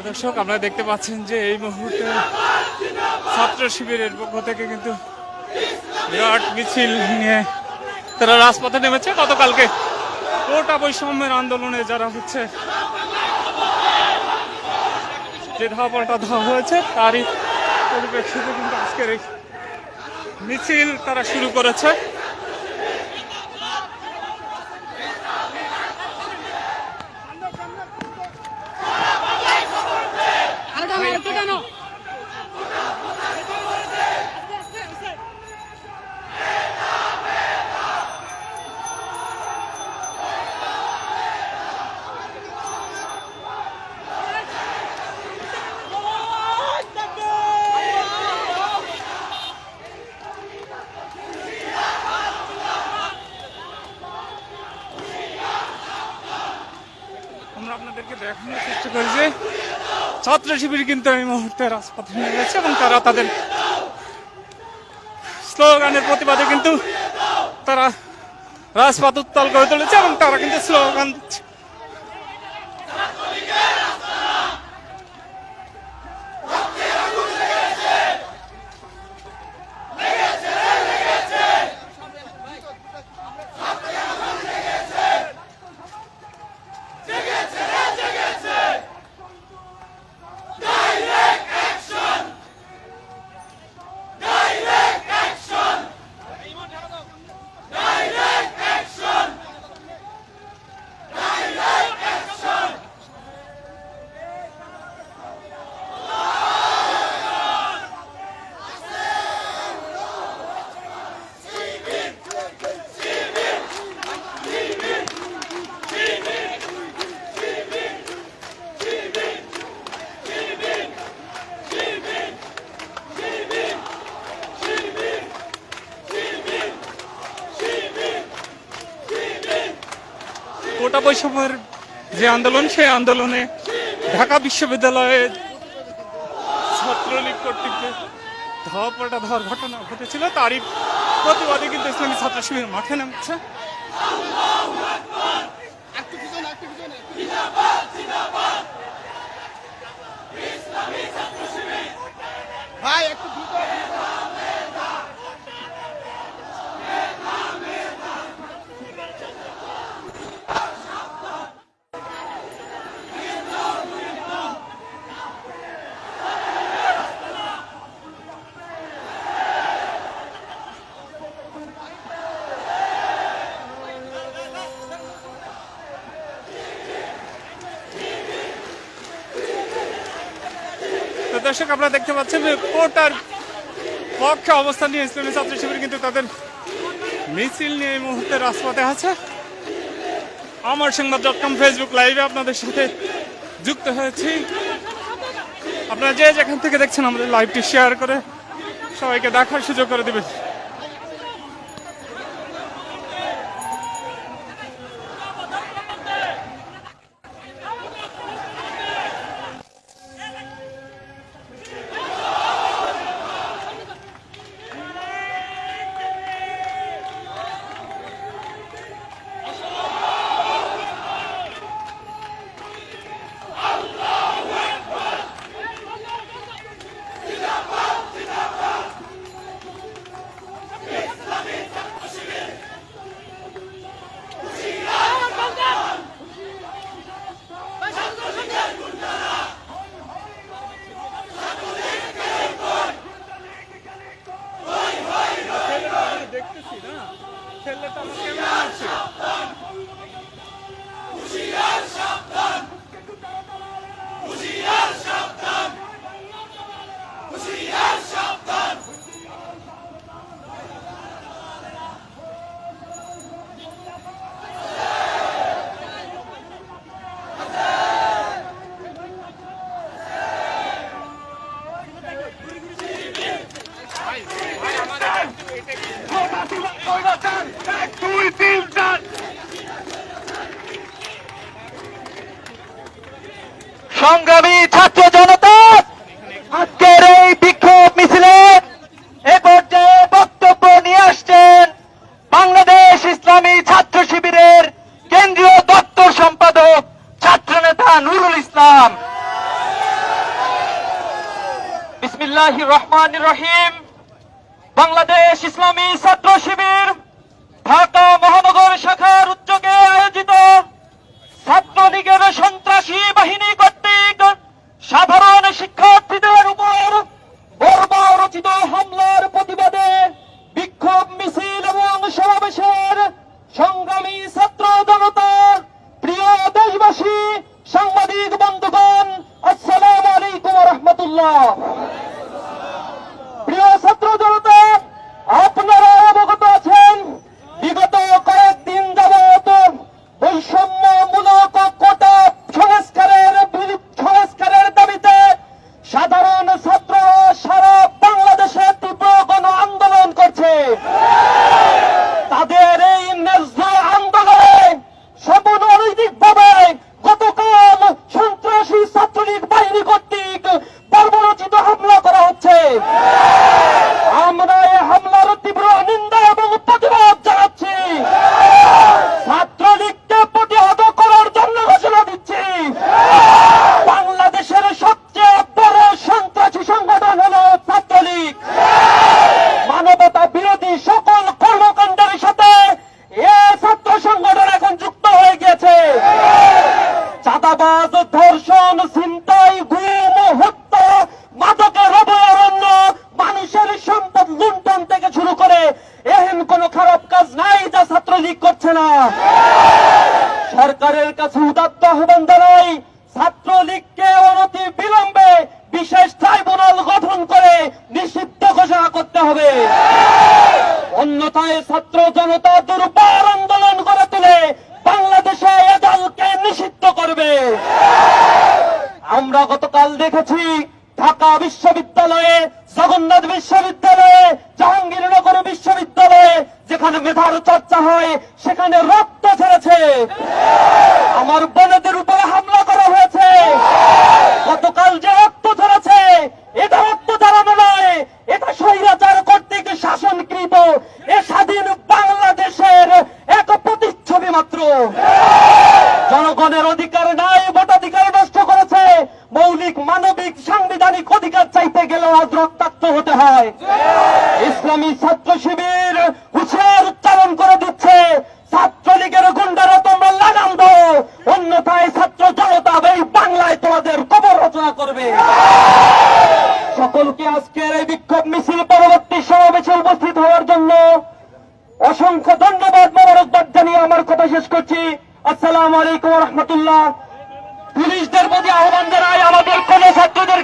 দর্শক আপনারা দেখতে পাচ্ছেন যে এই মুহূর্তে ছাত্র শিবিরের পক্ষ থেকে কিন্তু বিরাট মিছিল নিয়ে তারা রাজপথে নেমেছে। গতকালকে কোটা বৈষম্যের আন্দোলনে যারা হচ্ছে যে ধাওয়াপাল্টা দেওয়া হয়েছে তারই পরিপ্রেক্ষিতে কিন্তু আজকের এই মিছিল তারা শুরু করেছে। আমরা আপনাদেরকে দেখানোর চেষ্টা করি যে ছাত্র শিবির কিন্তু এই মুহূর্তে রাজপথে নেমেছে এবং তারা তাদের স্লোগানের প্রতিবাদে কিন্তু তারা রাজপথ উত্তাল করে তুলেছে এবং তারা কিন্তু স্লোগান দিচ্ছে। কোটা বৈষম্যের যে আন্দোলন সেই আন্দোলনে ঢাকা বিশ্ববিদ্যালয়ে ছাত্রলীগ কর্তৃক ধাওয়াপাল্টা দেওয়ার ঘটনা ঘটেছিল তারই প্রতিবাদে কিন্তু ইসলামী ছাত্র শিবির মাঠে নামছে। দর্শক আপনারা দেখতে পাচ্ছেন যে কোটার পক্ষে অবস্থান নিয়ে ইসলামী ছাত্র শিবির কিন্তু তাদের মিছিল নিয়ে এই মুহূর্তে রাজপথে আছে। আমার সংবাদ.com ফেসবুক লাইভে আপনাদের সাথে যুক্ত হয়েছি। আপনারা যে যেখান থেকে দেখছেন আমাদের লাইভটি শেয়ার করে সবাইকে দেখার সুযোগ করে দিবেন। সংগ্রামী ছাত্র জনতা আজকের এই বিক্ষোভ মিছিলে এ পর্যায়ে বক্তব্য নিয়ে আসছেন বাংলাদেশ ইসলামী ছাত্র শিবিরের কেন্দ্রীয় দপ্তর সম্পাদক ছাত্রনেতা নুরুল ইসলাম। বিসমিল্লাহির রহমানির রহিম। বাংলাদেশ ইসলামী ছাত্র শিবির ঢাকা মহানগর শাখার উদ্যোগে আয়োজিত ছাত্রলীগের সন্ত্রাসী বাহিনী কর্তৃক সাধারণ শিক্ষার্থীদের উপর বর্বরচিত হামলার প্রতিবাদে বিক্ষোভ মিছিল এবং সমাবেশের সংগ্রামী ছাত্র জনতা, প্রিয় দেশবাসী, সাংবাদিক বন্ধুগণ, আসসালামু আলাইকুম ওয়া রাহমাতুল্লাহ। প্রিয় ছাত্র জনতা, আপনারা অবগত আছেন বিগত কয়েকদিন যাবত বৈষম্যমূলক কোটা সংস্কারের দাবিতে সাধারণ ছাত্ররা সারা বাংলাদেশে তীব্র গণ আন্দোলন করছে। তাদের এই ন্যায্য আন্দোলনে সমনৈতিকভাবে গতকাল সন্ত্রাসী ছাত্রলীগ বাহিনী কর্তৃক বর্বরচিত হামলা করা হচ্ছে। আমরা এই হামলার তীব্র নিন্দা এবং প্রতিবাদ জানাচ্ছি। ছাত্রলীগকে প্রতিহত করার জন্য ঘোষণা দিচ্ছি, বাংলাদেশের সবচেয়ে বড় সন্ত্রাসী সংগঠন হল ছাত্রলীগ। মানবতা বিরোধী সকল কর্মকাণ্ডের সাথে এ ছাত্র সংগঠন এখন যুক্ত হয়ে গেছে। চাঁদাবাজ, ধর্ষণ, ছিনতাই, গুম, হত্যা, মাদকের অভয়ারণ্য, মানুষের সম্পদ লুণ্ঠন থেকে শুরু করে এহেন কোন খারাপ কাজ নাই যা ছাত্রলীগ করছে না। সরকারের কাছে উদাত্ত আহ্বান জানাই, ছাত্রলীগকে অনতি বিলম্বে বিশেষ ট্রাইব্যুনাল গঠন করে নিষিদ্ধ ঘোষণা করতে হবে। অন্যথায় ছাত্র জনতা দুর্বার আন্দোলন করে তুলে বাংলাদেশে এ দলকে নিষিদ্ধ করবে। আমরা গতকাল দেখেছি ঢাকা বিশ্ববিদ্যালয়ে, জগন্নাথ বিশ্ববিদ্যালয়ে, জাহাঙ্গীরনগর বিশ্ববিদ্যালয়ে যেখানে মেধার চর্চা হয় সেখানে রক্ত ঝরেছে। আমার বোনেদের উপরে হামলা করা হয়েছে। গতকাল যে রক্ত ঝরেছে এটা রক্ত ঝরানো নয়, এটা স্বৈরাচার কর্তৃক শাসনকৃত এ স্বাধীন বাংলাদেশের এক প্রতিচ্ছবি মাত্র। জনগণের অধিকার নাই, ভোটাধিকার নষ্ট করেছে। মৌলিক মানবিক সাংবিধানিক অধিকার চাইতে গেলে আজ রক্তাক্ত হতে হয়। ইসলামী ছাত্র শিবির হুঁশিয়ার উচ্চারণ করে দিচ্ছে, ছাত্রলীগের গুন্ডারা তোমরা লাগাম দাও, অন্যথায় ছাত্র জনতা এই বাংলায় তোমাদের কবর রচনা করবে। সকলকে আজকের এই বিক্ষোভ মিছিল পরবর্তী সমাবেশে উপস্থিত হওয়ার জন্য অসংখ্য ধন্যবাদ, মোবারকবাদ জানিয়ে আমার কথা শেষ করছি। আসসালামু আলাইকুম ওয়া রাহমাতুল্লাহ। পুলিশদের প্রতি আহ্বান জানাই, আমাদের কোন ছাত্রদের